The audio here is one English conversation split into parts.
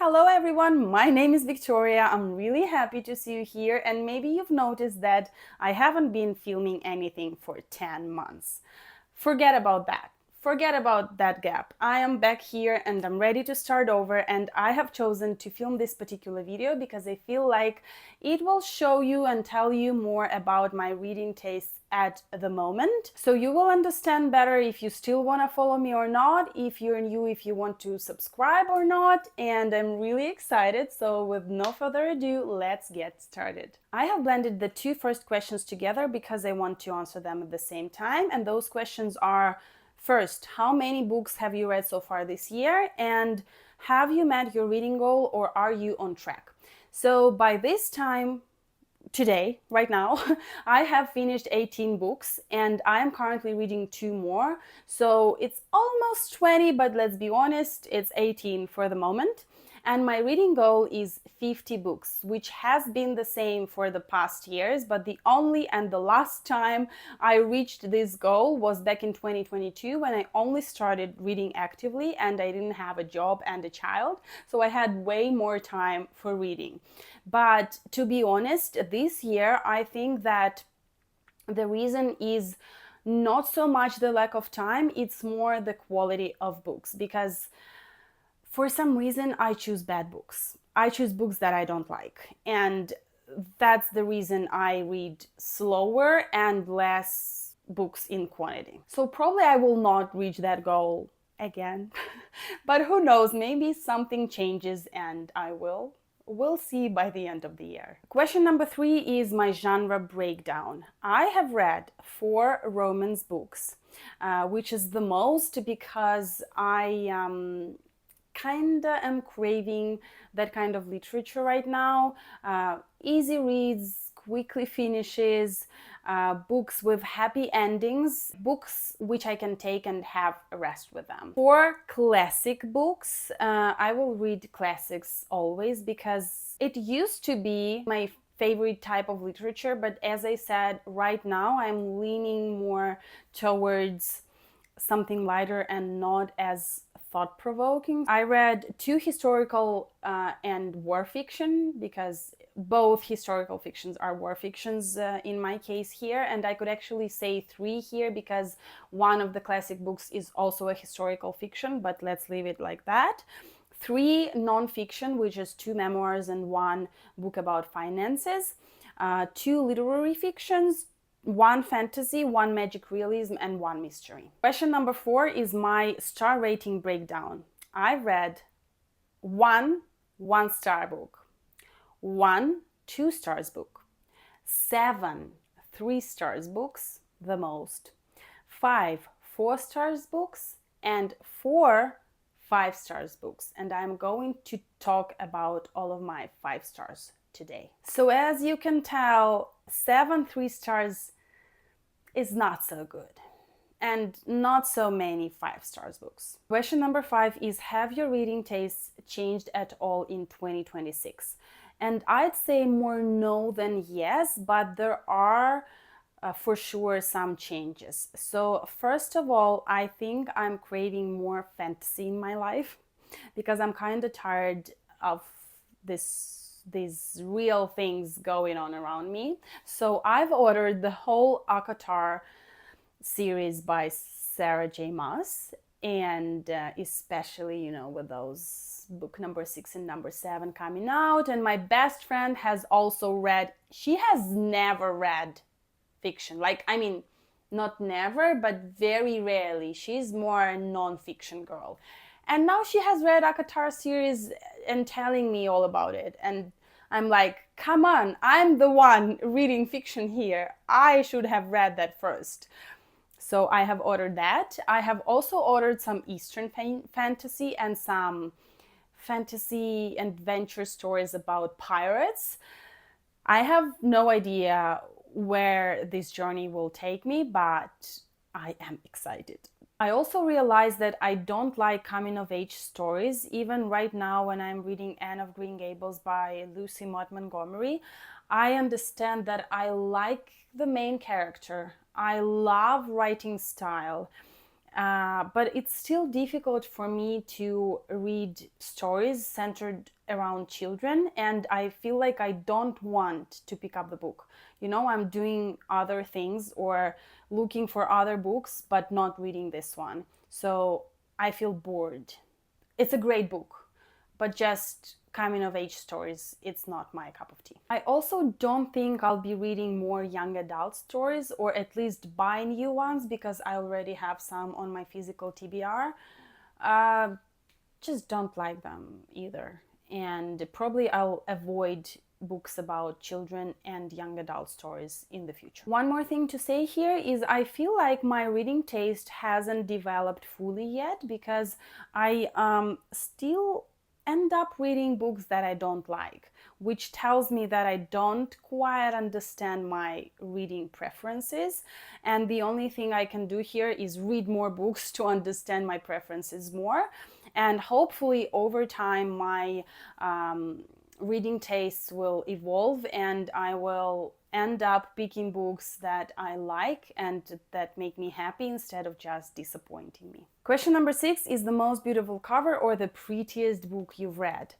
Hello everyone, my name is Victoria. I'm really happy to see you here, and maybe you've noticed that I haven't been filming anything for 10 months. Forget about that. Forget about that gap. I am back here and I'm ready to start over, and I have chosen to film this particular video because I feel like it will show you and tell you more about my reading tastes at the moment. So you will understand better if you still want to follow me or not, if you're new, if you want to subscribe or not, and I'm really excited. So with no further ado, let's get started. I have blended the two first questions together because I want to answer them at the same time, and those questions are: first, how many books have you read so far this year? And have you met your reading goal, or are you on track? So by this time, today, right now, I have finished 18 books and I am currently reading 2 more. So it's almost 20, but let's be honest, it's 18 for the moment. And my reading goal is 50 books, which has been the same for the past years, but the only and the last time I reached this goal was back in 2022 when I only started reading actively and I didn't have a job and a child, so I had way more time for reading. But to be honest, this year I think that the reason is not so much the lack of time, it's more the quality of books, because for some reason I choose bad books. I choose books that I don't like, and that's the reason I read slower and less books in quantity. So probably I will not reach that goal again. But who knows, maybe something changes and I will. We'll see by the end of the year. Question number 3 is my genre breakdown. I have read 4 romance books, which is the most because I kinda am craving that kind of literature right now. Easy reads, quickly finishes, books with happy endings, books which I can take and have a rest with them. For classic books, I will read classics always because it used to be my favorite type of literature, but as I said, right now I'm leaning more towards something lighter and not as thought-provoking. I read 2 historical and war fiction, because both historical fictions are war fictions in my case here, and I could actually say 3 here because one of the classic books is also a historical fiction, but let's leave it like that. 3 non-fiction, which is 2 memoirs and 1 book about finances, 2 literary fictions, 1 fantasy, 1 magic realism, and 1 mystery. Question number 4 is my star rating breakdown. I read 1 1-star book, 1 2-stars book, 7 3-stars books, the most, 5 4-stars books, and 4 5-stars books. And I'm going to talk about all of my 5 stars today. So as you can tell, 7 3-stars is not so good, and not so many 5-stars books. Question number 5 is: have your reading tastes changed at all in 2026? And I'd say more no than yes, but there are for sure some changes. So first of all, I think I'm craving more fantasy in my life because I'm kind of tired of these real things going on around me. So I've ordered the whole ACOTAR series by Sarah J. Maas, and especially, with those book number 6 and number 7 coming out. And my best friend has also read, she has never read fiction. Not never, but very rarely. She's more a non-fiction girl. And now she has read ACOTAR series and telling me all about it. And I'm like, come on, I'm the one reading fiction here. I should have read that first. So I have ordered that. I have also ordered some Eastern fantasy and some fantasy adventure stories about pirates. I have no idea where this journey will take me, but I am excited. I also realized that I don't like coming-of-age stories. Even right now, when I'm reading Anne of Green Gables by Lucy Maud Montgomery, I understand that I like the main character. I love writing style. But it's still difficult for me to read stories centered around children, and I feel like I don't want to pick up the book. You know, I'm doing other things or looking for other books, but not reading this one. So I feel bored. It's a great book, but just coming of age stories, it's not my cup of tea. I also don't think I'll be reading more young adult stories, or at least buy new ones, because I already have some on my physical TBR. Just don't like them either. And probably I'll avoid books about children and young adult stories in the future. One more thing to say here is I feel like my reading taste hasn't developed fully yet, because I still end up reading books that I don't like, which tells me that I don't quite understand my reading preferences. And the only thing I can do here is read more books to understand my preferences more. And hopefully over time my reading tastes will evolve, and I will end up picking books that I like and that make me happy instead of just disappointing me. Question number 6 is the most beautiful cover or the prettiest book you've read.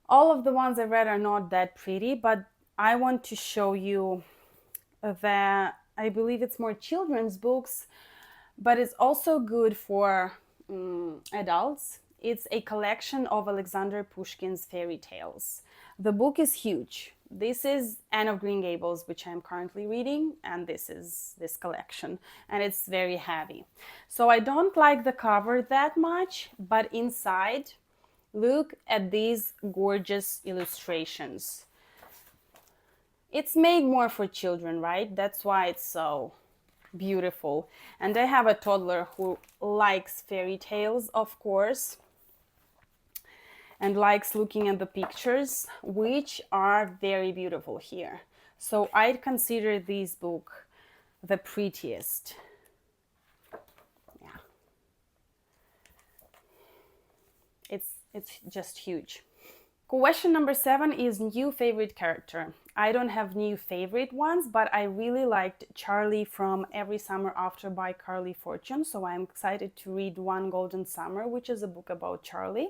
All of the ones I've read are not that pretty, but I want to show you that I believe it's more children's books, but it's also good for adults. It's a collection of Alexander Pushkin's fairy tales. The book is huge. This is Anne of Green Gables, which I'm currently reading, and this is this collection, and it's very heavy. So I don't like the cover that much, but inside, look at these gorgeous illustrations. It's made more for children, right? That's why it's so beautiful. And I have a toddler who likes fairy tales, of course, and likes looking at the pictures, which are very beautiful here. So I'd consider this book the prettiest. Yeah. It's just huge. Question number 7 is new favorite character. I don't have new favorite ones, but I really liked Charlie from Every Summer After by Carly Fortune, so I'm excited to read One Golden Summer, which is a book about Charlie.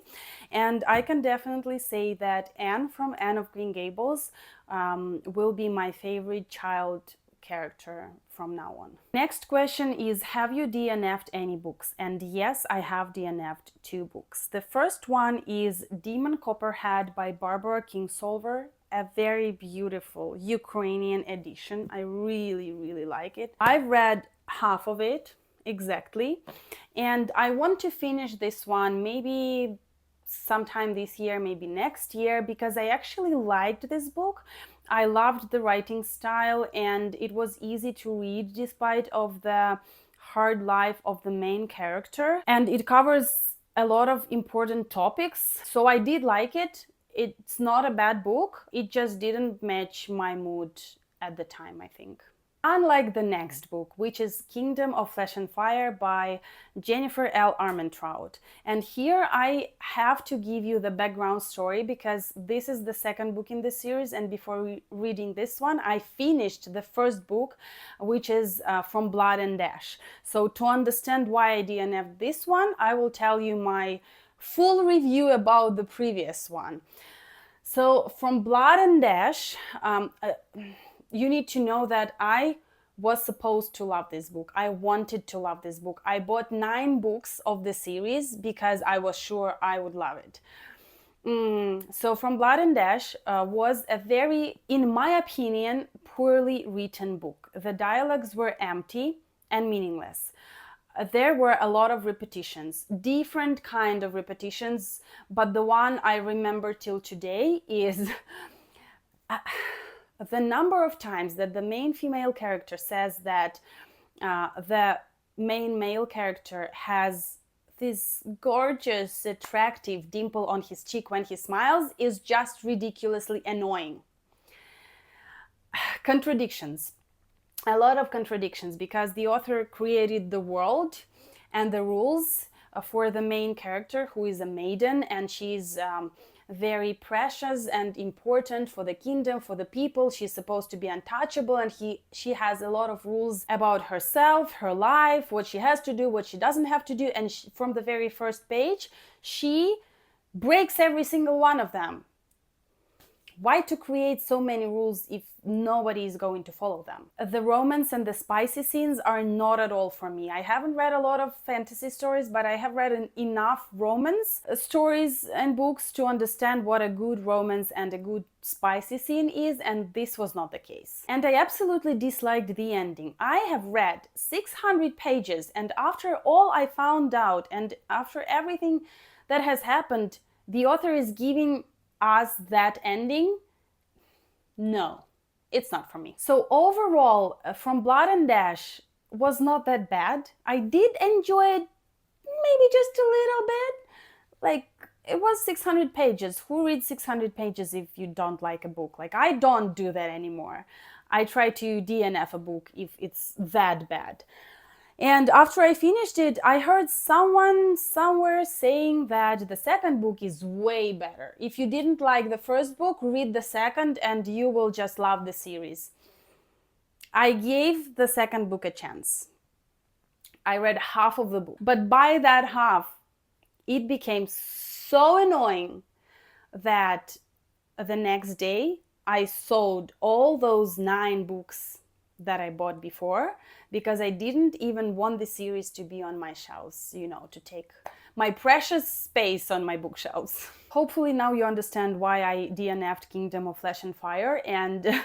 And I can definitely say that Anne from Anne of Green Gables will be my favorite child character from now on. Next question is, have you DNFed any books? And yes, I have DNFed 2 books. The first one is Demon Copperhead by Barbara Kingsolver, a very beautiful Ukrainian edition. I really like it. I've read half of it exactly, and I want to finish this one maybe sometime this year, maybe next year, because I actually liked this book. I loved the writing style, and it was easy to read despite of the hard life of the main character, and it covers a lot of important topics, so I did like it. It's not a bad book, it just didn't match my mood at the time, I think. Unlike the next book, which is Kingdom of Flesh and Fire by Jennifer L. Armentrout. And here I have to give you the background story, because this is the second book in the series, and before reading this one, I finished the first book, which is From Blood and Ash. So to understand why I DNF'd this one, I will tell you my full review about the previous one. So From Blood and Ash, you need to know that I was supposed to love this book. I wanted to love this book. I bought 9 books of the series because I was sure I would love it. So From Blood and Ash was a very, in my opinion, poorly written book. The dialogues were empty and meaningless. There were a lot of repetitions, different kind of repetitions, but the one I remember till today is the number of times that the main female character says that the main male character has this gorgeous, attractive dimple on his cheek when he smiles is just ridiculously annoying. Contradictions. A lot of contradictions, because the author created the world and the rules for the main character, who is a maiden, and she's very precious and important for the kingdom, for the people. She's supposed to be untouchable, and she has a lot of rules about herself, her life, what she has to do, what she doesn't have to do. And from the very first page, she breaks every single one of them. Why to create so many rules if nobody is going to follow them? The romance and the spicy scenes are not at all for me. I haven't read a lot of fantasy stories, but I have read enough romance stories and books to understand what a good romance and a good spicy scene is, and this was not the case. And I absolutely disliked the ending. I have read 600 pages, and after all I found out, and after everything that has happened, the author is giving us that ending. No, it's not for me. So overall, From Blood and Ash was not that bad. I did enjoy it, maybe just a little bit. Like, it was 600 pages. Who reads 600 pages if you don't like a book? Like, I don't do that anymore. I try to DNF a book if it's that bad. And after I finished it, I heard someone somewhere saying that the second book is way better. If you didn't like the first book, read the second and you will just love the series. I gave the second book a chance. I read half of the book, but by that half, it became so annoying that the next day I sold all those 9 books that I bought before, because I didn't even want the series to be on my shelves, to take my precious space on my bookshelves. Hopefully now you understand why I DNF'd Kingdom of Flesh and Fire, and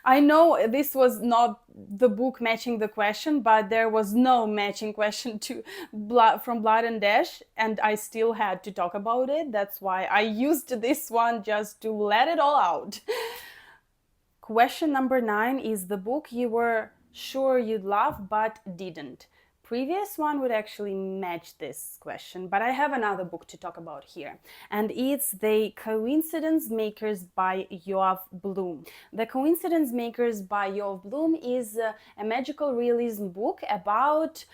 I know this was not the book matching the question, but there was no matching question to From Blood and Ash, and I still had to talk about it. That's why I used this one, just to let it all out. Question number 9 is the book you were sure you'd love but didn't. Previous one would actually match this question, but I have another book to talk about here, and it's The Coincidence Makers by Yoav Bloom. The Coincidence Makers by Yoav Bloom is a magical realism book about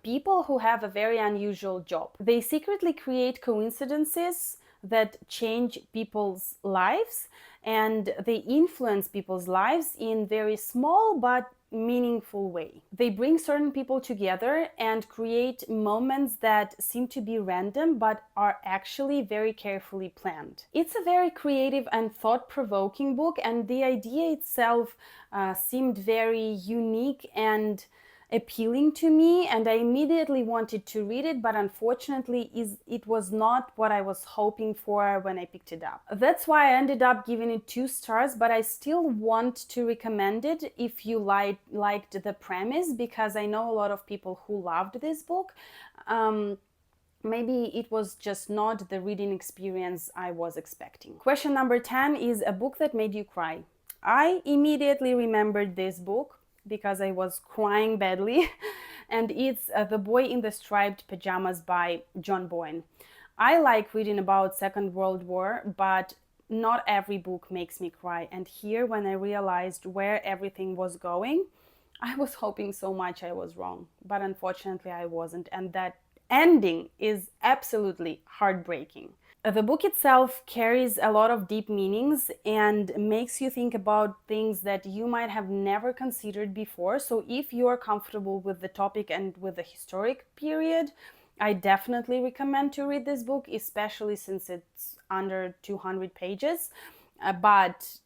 people who have a very unusual job. They secretly create coincidences that change people's lives, and they influence people's lives in very small but meaningful way. They bring certain people together and create moments that seem to be random but are actually very carefully planned. It's a very creative and thought-provoking book, and the idea itself seemed very unique and appealing to me, and I immediately wanted to read it, but unfortunately it was not what I was hoping for when I picked it up. That's why I ended up giving it 2 stars, but I still want to recommend it if you liked the premise, because I know a lot of people who loved this book. Maybe it was just not the reading experience I was expecting. Question number 10 is a book that made you cry. I immediately remembered this book because I was crying badly, and it's The Boy in the Striped Pajamas by John Boyne. I like reading about Second World War, but not every book makes me cry, and here, when I realized where everything was going, I was hoping so much I was wrong, but unfortunately I wasn't, and that ending is absolutely heartbreaking. The book itself carries a lot of deep meanings and makes you think about things that you might have never considered before. So if you are comfortable with the topic and with the historic period, I definitely recommend to read this book, especially since it's under 200 pages. But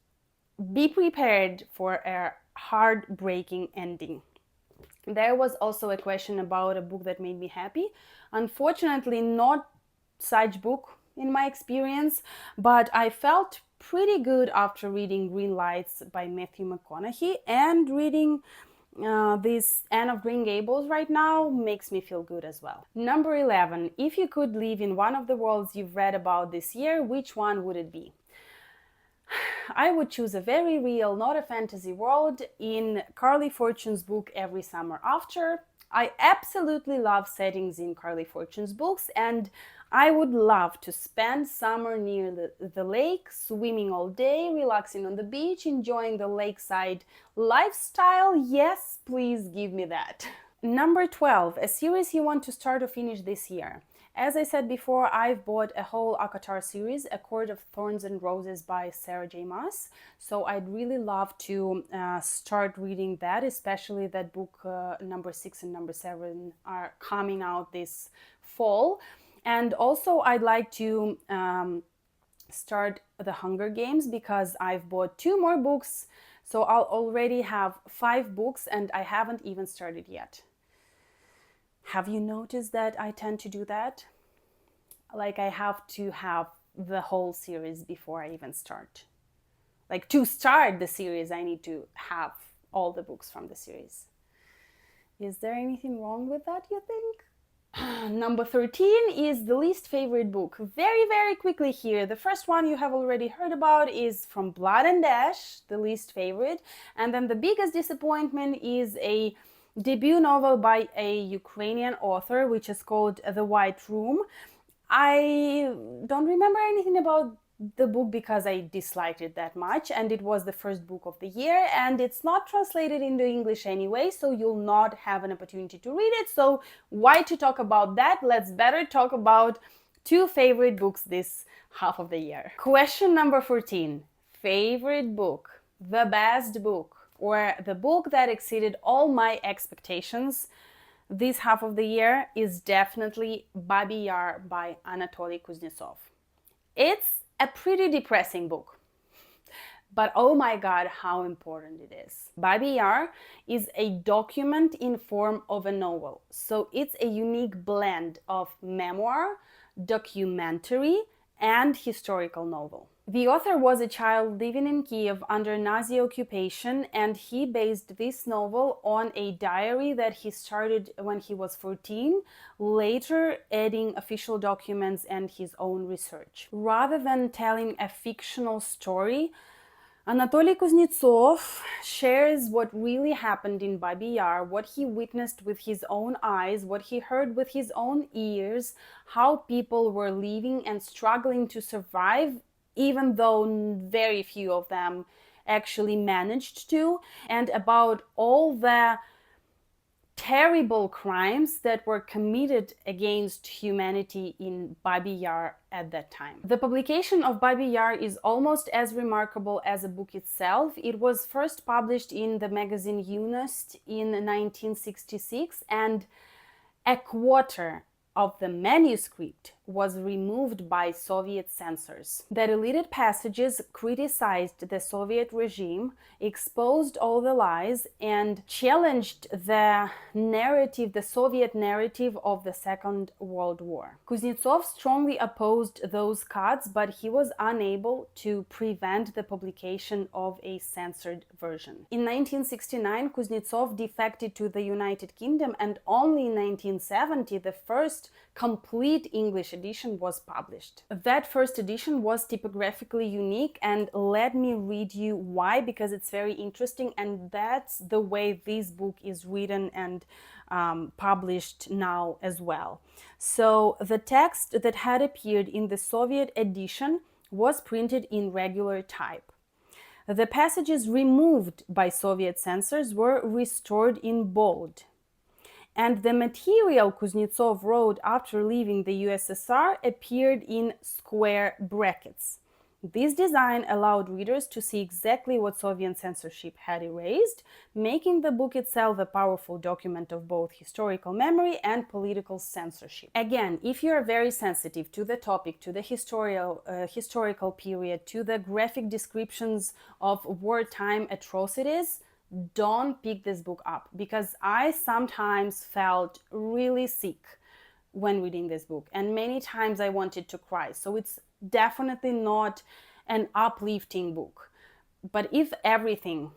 be prepared for a heartbreaking ending. There was also a question about a book that made me happy. Unfortunately, not such book in my experience, but I felt pretty good after reading Green Lights by Matthew McConaughey, and reading this Anne of Green Gables right now makes me feel good as well. Number 11. If you could live in one of the worlds you've read about this year, which one would it be? I would choose a very real, not a fantasy world in Carly Fortune's book Every Summer After. I absolutely love settings in Carly Fortune's books, and I would love to spend summer near the lake, swimming all day, relaxing on the beach, enjoying the lakeside lifestyle. Yes, please give me that. Number 12, a series you want to start or finish this year. As I said before, I've bought a whole ACOTAR series, A Court of Thorns and Roses by Sarah J. Maas. So I'd really love to start reading that, especially that book number 6 and number 7 are coming out this fall. And also I'd like to start The Hunger Games because I've bought 2 more books. So I'll already have 5 books and I haven't even started yet. Have you noticed that I tend to do that? Like I have to have the whole series before I even start. Like to start the series, I need to have all the books from the series. Is there anything wrong with that, you think? Number 13 is the least favorite book. Very, very quickly here. The first one you have already heard about is From Blood and Ash, the least favorite. And then the biggest disappointment is a debut novel by a Ukrainian author, which is called The White Room. I don't remember anything about the book because I disliked it that much, and it was the first book of the year, and it's not translated into English anyway, so you'll not have an opportunity to read it. So why to talk about that? Let's better talk about 2 favorite books this half of the year. Question number 14. Favorite book, the best book, or the book that exceeded all my expectations this half of the year is definitely Babi Yar by Anatoly Kuznetsov. It's a pretty depressing book, but oh my god, how important it is. Babi Yar is a document in form of a novel, so it's a unique blend of memoir, documentary, and historical novel. The author was a child living in Kiev under Nazi occupation, and he based this novel on a diary that he started when he was 14, later adding official documents and his own research. Rather than telling a fictional story, Anatoly Kuznetsov shares what really happened in Babi Yar, what he witnessed with his own eyes, what he heard with his own ears, how people were living and struggling to survive, even though very few of them actually managed to, and about all the terrible crimes that were committed against humanity in Babi Yar at that time. The publication of Babi Yar is almost as remarkable as the book itself. It was first published in the magazine Yunus in 1966, and a quarter of the manuscript was removed by Soviet censors. The deleted passages criticized the Soviet regime, exposed all the lies, and challenged the narrative, the Soviet narrative of the Second World War. Kuznetsov strongly opposed those cuts, but he was unable to prevent the publication of a censored version. In 1969, Kuznetsov defected to the United Kingdom, and only in 1970 the first complete English edition was published. That first edition was typographically unique, and let me read you why, because it's very interesting, and that's the way this book is written and published now as well. So the text that had appeared in the Soviet edition was printed in regular type. The passages removed by Soviet censors were restored in bold. And the material Kuznetsov wrote after leaving the USSR appeared in square brackets. This design allowed readers to see exactly what Soviet censorship had erased, making the book itself a powerful document of both historical memory and political censorship. Again, if you are very sensitive to the topic, to the historical period, to the graphic descriptions of wartime atrocities, don't pick this book up, because I sometimes felt really sick when reading this book, and many times I wanted to cry. So it's definitely not an uplifting book. But if everything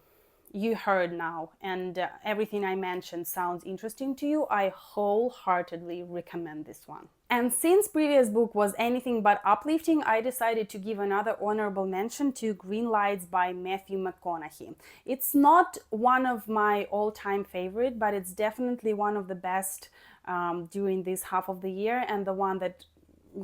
you heard now and everything I mentioned sounds interesting to you, I wholeheartedly recommend this one. And since previous book was anything but uplifting, I decided to give another honorable mention to Green Lights by Matthew McConaughey. It's not one of my all-time favorite, but it's definitely one of the best during this half of the year, and the one that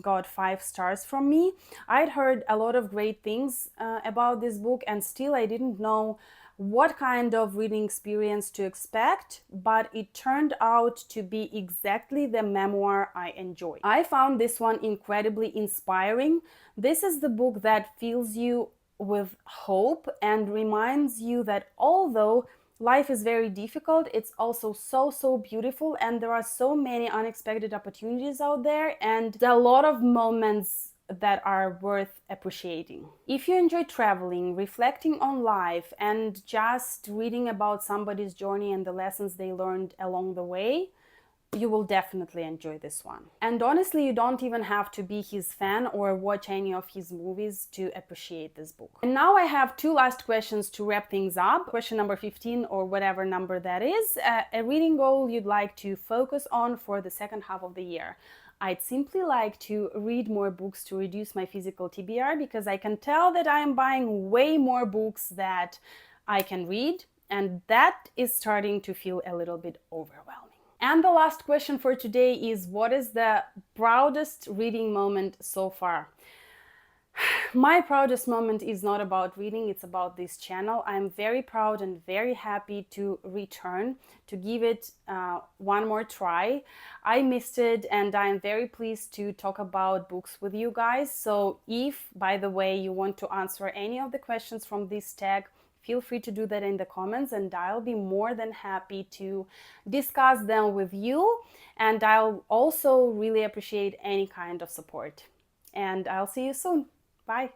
got 5 stars from me. I'd heard a lot of great things about this book, and still I didn't know what kind of reading experience to expect, but it turned out to be exactly the memoir I enjoyed. I found this one incredibly inspiring. This is the book that fills you with hope and reminds you that although life is very difficult, it's also so beautiful, and there are so many unexpected opportunities out there, and there are a lot of moments that are worth appreciating. If you enjoy traveling, reflecting on life, and just reading about somebody's journey and the lessons they learned along the way, you will definitely enjoy this one. And honestly, you don't even have to be his fan or watch any of his movies to appreciate this book. And now I have two last questions to wrap things up. Question number 15, or whatever number that is, a reading goal you'd like to focus on for the second half of the year. I'd simply like to read more books to reduce my physical TBR, because I can tell that I am buying way more books that I can read, and that is starting to feel a little bit overwhelming. And the last question for today is, what is the proudest reading moment so far? My proudest moment is not about reading, it's about this channel. I'm very proud and very happy to return, to give it one more try. I missed it, and I'm very pleased to talk about books with you guys. So if, by the way, you want to answer any of the questions from this tag, feel free to do that in the comments, and I'll be more than happy to discuss them with you. And I'll also really appreciate any kind of support. And I'll see you soon. Bye.